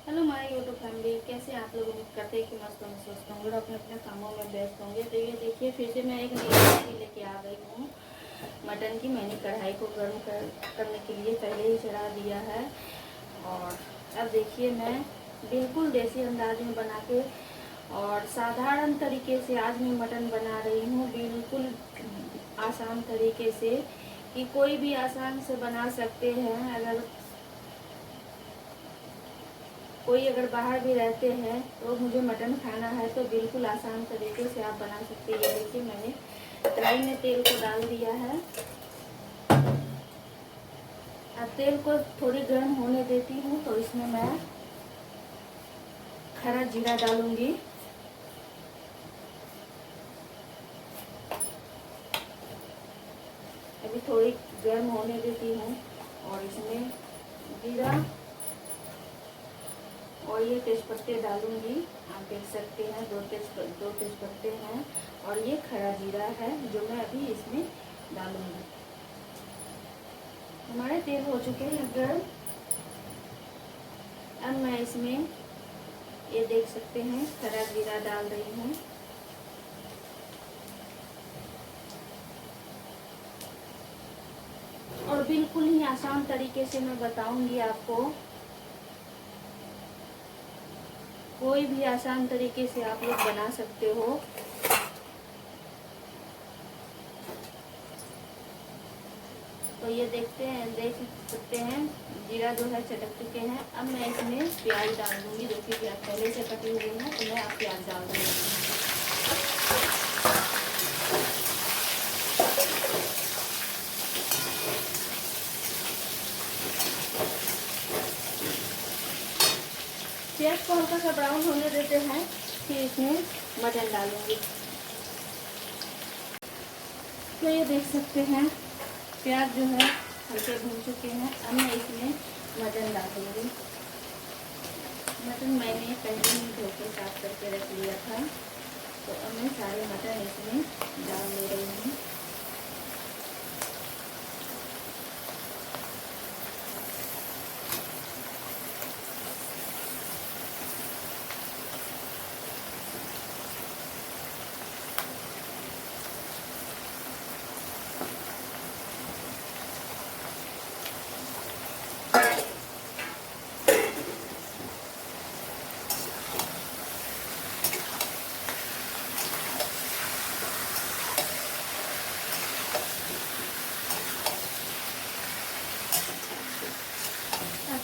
Hello my YouTube family, कैसे आप लोग? उम्मीद करते हैं कि मस्त होंगे, स्वस्थ होंगे और अपने अपने कामों में व्यस्त होंगे। तो ये देखिए, फिर से मैं एक नई रेसिपी लेके आ गई हूँ मटन की। मैंने कढ़ाई को गर्म करने के लिए पहले ही चढ़ा दिया है। और अब देखिए, मैं बिल्कुल देसी अंदाज में बना के और साधारण तरीके से आज मैं मटन बना रही हूँ। बिल्कुल आसान तरीके से, कि कोई भी आसान से बना सकते हैं। अगर बाहर भी रहते हैं तो मुझे मटन खाना है तो बिल्कुल आसान तरीके से आप बना सकते हैं। ये देखिए, मैंने कढ़ाई में तेल को डाल दिया है। अब तेल को थोड़ी गर्म होने देती हूँ तो इसमें मैं खड़ा जीरा डालूंगी। अभी थोड़ी गर्म होने देती हूँ और इसमें जीरा और ये तेजपत्ते डालूंगी। आप देख सकते हैं दो तेजपत्ते हैं और ये खड़ा जीरा है जो मैं अभी इसमें डालूंगी। हमारे तेल हो चुके हैं गर्म। अब मैं इसमें ये देख सकते हैं खड़ा जीरा डाल रही हूँ। और बिल्कुल ही आसान तरीके से मैं बताऊंगी आपको। कोई भी आसान तरीके से आप लोग बना सकते हो। तो ये देख सकते हैं जीरा जो है चटक चुके हैं। अब मैं इसमें प्याज डाल दूंगी। देखिए, प्याज पहले से कटी हुई है तो मैं अब प्याज डाल दूंगी। प्याज को हल्का सा ब्राउन होने देते हैं, फिर इसमें मटन डालूंगी। तो ये देख सकते हैं प्याज जो है हल्के भून चुके हैं। अब मैं इसमें मटन डालूंगी। मटन मैंने पहले ही धो के साफ करके रख लिया था। तो अब मैं सारे मटन इसमें डाल ले रही हूँ।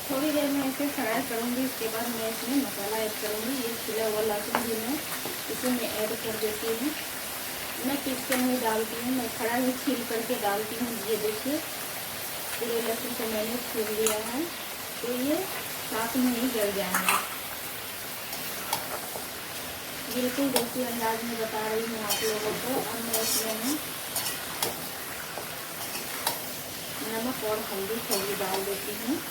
थोड़ी देर में इसे फ्राई करूंगी। इसके बाद मैं इसमें मसाला ऐड करूंगी। ये छिला हुआ लहसुन भी मैं इसी में ऐड कर देती हूँ। मैं पीस कर नहीं डालती हूँ, मैं खड़ा ही छील करके डालती हूँ। ये देखिए, पूरे लहसुन को मैंने छील लिया है तो ये साथ में ही जल जाएंगे। बिल्कुल देसी अंदाज में बता रही हूँ आप लोगों को। अब मैं इसमें नमक और हल्दी थोड़ी डाल देती हूँ।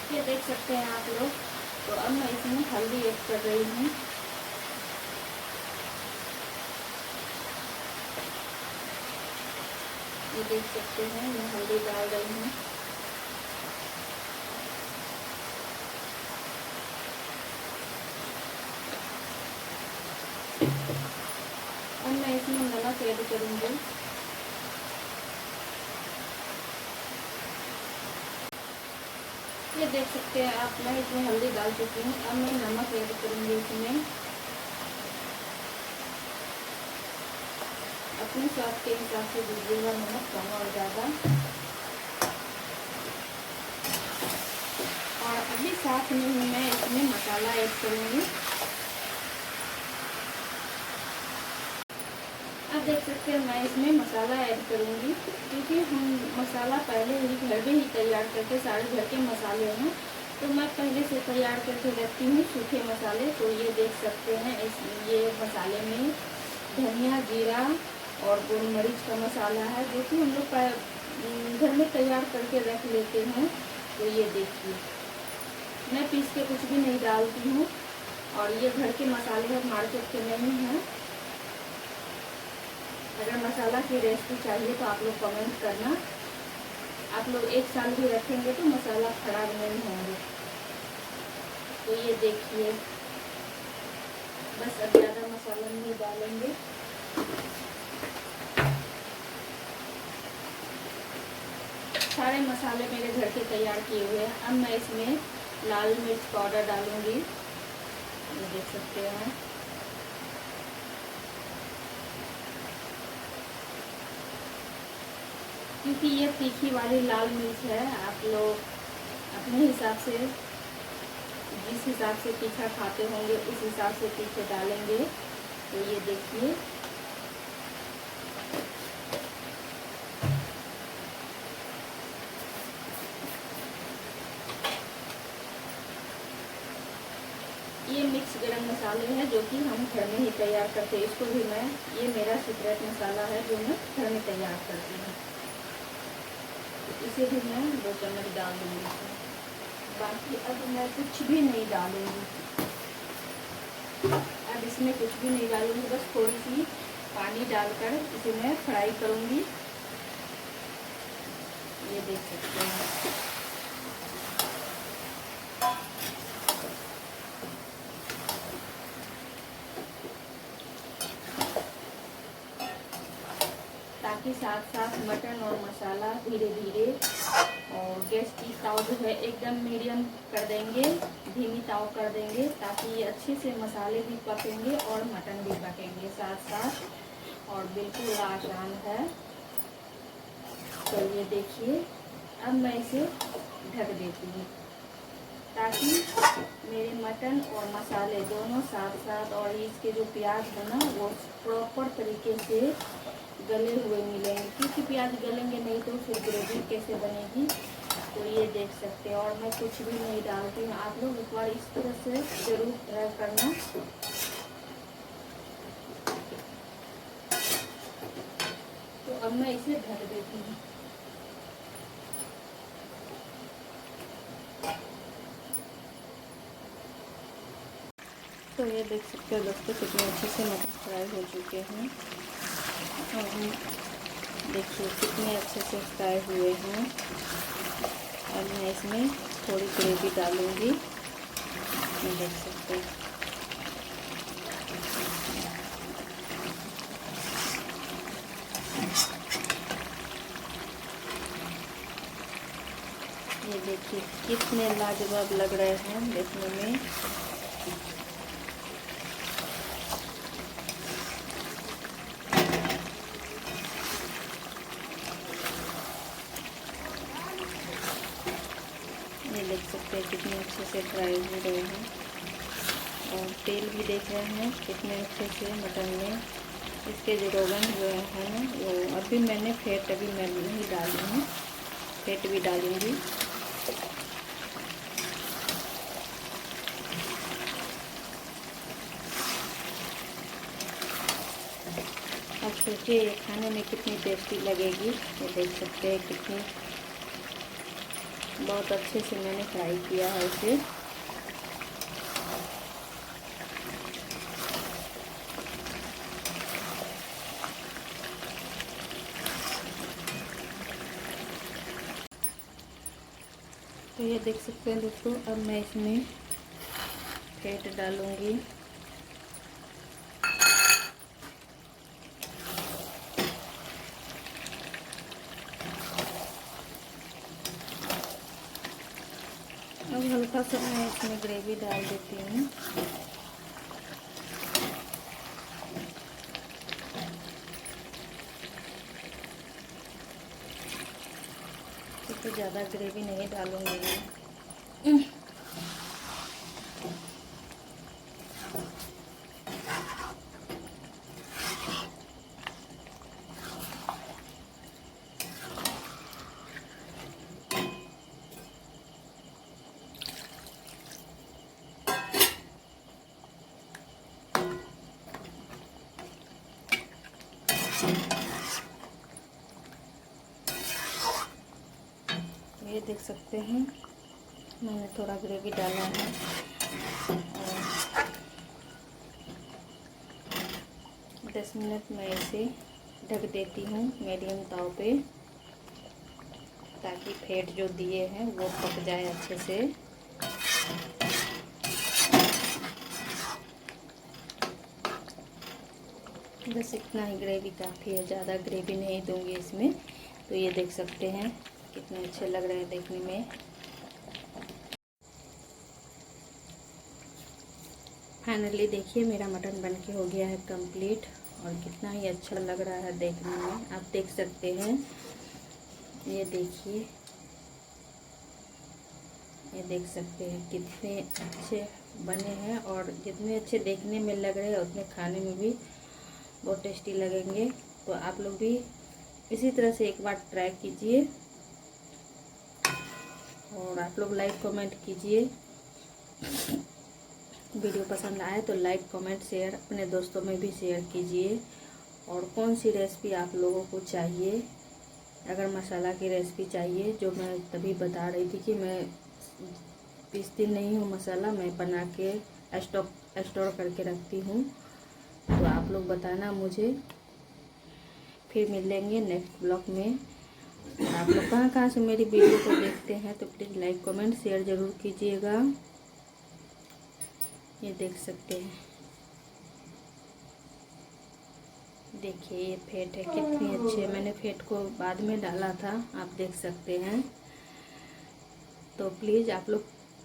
ये देख सकते हैं आप लोग। तो अब मैं इसमें हल्दी ऐड कर रही हूँ। ये देख सकते हैं मैं हल्दी डाल रही हूँ। अब मैं इसमें नमक ऐड करूँगी। ये देख सकते हैं आप, मैं इसमें हल्दी डाल चुकी हूँ। अब मैं नमक ऐड करूँगी इसमें। अपने स्वाद के हिसाब से दीजिएगा नमक कम और ज़्यादा। और अभी साथ में ही मैं इसमें मसाला ऐड करूँगी। अब देख सकते हैं मैं इसमें मसाला ऐड करूँगी, क्योंकि हम मसाला पहले ही घर में ही तैयार करके, सारे घर के मसाले हैं तो मैं पहले से तैयार करके रखती हूँ सूखे मसाले। तो ये देख सकते हैं ये मसाले में धनिया, जीरा और गोल मरीच का मसाला है, जो कि हम लोग घर में तैयार करके रख लेते हैं। तो ये देखिए, मैं पीस के कुछ भी नहीं डालती हूँ और ये घर के मसाले हैं, मार्केट के नहीं हैं। अगर मसाला की रेसिपी चाहिए तो आप लोग कमेंट करना। आप लोग 1 साल भी रखेंगे तो मसाला खराब नहीं होंगे। तो ये देखिए, बस अब ज़्यादा मसाला नहीं डालेंगे। सारे मसाले मेरे घर के तैयार किए हुए हैं। अब मैं इसमें लाल मिर्च पाउडर डालूंगी, ये देख सकते हैं। क्योंकि ये तीखी वाली लाल मिर्च है, आप लोग अपने हिसाब से, जिस हिसाब से तीखा खाते होंगे उस हिसाब से तीखे डालेंगे। तो ये देखिए, ये मिक्स गरम मसाले हैं जो कि हम घर में ही तैयार करते हैं। इसको भी मैं, ये मेरा सीक्रेट मसाला है जो मैं घर में तैयार करती हूँ। इसे भी मैं 2 चम्मच डाल दूँगी। बाकी अब मैं कुछ भी नहीं डालूँगी। अब इसमें कुछ भी नहीं डालूँगी, बस थोड़ी सी पानी डालकर इसे मैं फ्राई करूँगी। ये देख सकते हैं। ताकि साथ साथ मटन और मसाला धीरे धीरे, और गैस की ताव जो है एकदम मीडियम कर देंगे, धीमी ताव कर देंगे, ताकि ये अच्छे से मसाले भी पकेंगे और मटन भी पकेंगे साथ साथ, और बिल्कुल आसान है। तो ये देखिए, अब मैं इसे ढक देती हूँ ताकि मेरे मटन और मसाले दोनों साथ साथ, और इसके जो प्याज है ना वो प्रॉपर तरीके से गले हुए मिलेंगे। क्योंकि प्याज गलेंगे नहीं तो फिर ग्रेवी कैसे बनेगी। तो ये देख सकते हैं, और मैं कुछ भी नहीं डालती हूँ। आप लोग एक बार इस तरह से ज़रूर ट्राई करना। तो अब मैं इसे ढक देती हूँ। तो ये देख सकते हो दोस्तों, कितने अच्छे से मटन फ्राई हो चुके हैं। और देखिए कितने अच्छे से फ्राई हुए हैं। अब मैं इसमें थोड़ी ग्रेवी डालूंगी, ये देख सकते हैं। ये देखिए कितने लाजवाब लग रहे हैं देखने में। ये देख सकते हैं कितने अच्छे से फ्राई हो रहे हैं, और तेल भी देख रहे हैं कितने अच्छे से मटन में। इसके जो रोगन जो है वो अभी मैंने फैट अभी मैं नहीं डाली हूँ, फैट भी डालूंगी। अब सोचिए ये खाने में कितनी टेस्टी लगेगी। ये देख सकते हैं कितनी, बहुत अच्छे से मैंने फ्राई किया है इसे। तो ये देख सकते हैं दोस्तों, अब मैं इसमें फैट डालूंगी। अब हल्का सा मैं इसमें ग्रेवी डाल देती हूँ। तो ज़्यादा ग्रेवी नहीं डालूंगी मैं। ये देख सकते हैं मैंने थोड़ा ग्रेवी डाला है, और 10 मिनट मैं इसे ढक देती हूँ मीडियम ताव पे, ताकि फेट जो दिए हैं वो पक जाए अच्छे से। बस इतना ही ग्रेवी काफ़ी है, ज़्यादा ग्रेवी नहीं दूंगी इसमें। तो ये देख सकते हैं कितने अच्छे लग रहे हैं देखने में। फाइनली देखिए मेरा मटन बनके हो गया है कंप्लीट, और कितना ही अच्छा लग रहा है देखने में, आप देख सकते हैं। ये देखिए, ये देख सकते हैं कितने अच्छे बने हैं, और जितने अच्छे देखने में लग रहे हैं उतने खाने में भी बहुत टेस्टी लगेंगे। तो आप लोग भी इसी तरह से एक बार ट्राई कीजिए, और आप लोग लाइक कमेंट कीजिए। वीडियो पसंद आए तो लाइक कमेंट शेयर अपने दोस्तों में भी शेयर कीजिए। और कौन सी रेसिपी आप लोगों को चाहिए, अगर मसाला की रेसिपी चाहिए, जो मैं तभी बता रही थी कि मैं पीसती नहीं हूँ मसाला, मैं बना के स्टोर करके रखती हूँ, तो आप लोग बताना मुझे। फिर मिलेंगे नेक्स्ट ब्लॉग में। आप लोग कहाँ कहाँ से मेरी वीडियो को देखते हैं तो प्लीज़ लाइक कमेंट शेयर ज़रूर कीजिएगा। ये देख सकते हैं, देखिए ये फेट है कितनी अच्छी। मैंने फेट को बाद में डाला था, आप देख सकते हैं। तो प्लीज़ आप लोग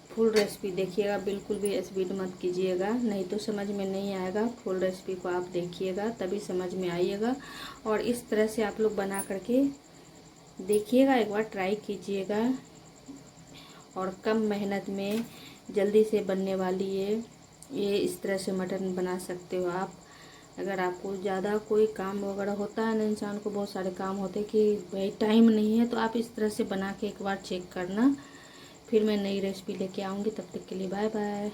फुल रेसिपी देखिएगा, बिल्कुल भी स्पीड मत कीजिएगा, नहीं तो समझ में नहीं आएगा। फुल रेसिपी को आप देखिएगा तभी समझ में आइएगा। और इस तरह से आप लोग बना करके देखिएगा, एक बार ट्राई कीजिएगा। और कम मेहनत में जल्दी से बनने वाली ये इस तरह से मटन बना सकते हो आप। अगर आपको ज़्यादा कोई काम वगैरह होता है ना, इंसान को बहुत सारे काम होते हैं कि भाई टाइम नहीं है, तो आप इस तरह से बना के एक बार चेक करना। फिर मैं नई रेसिपी लेके आऊँगी, तब तक के लिए बाय बाय।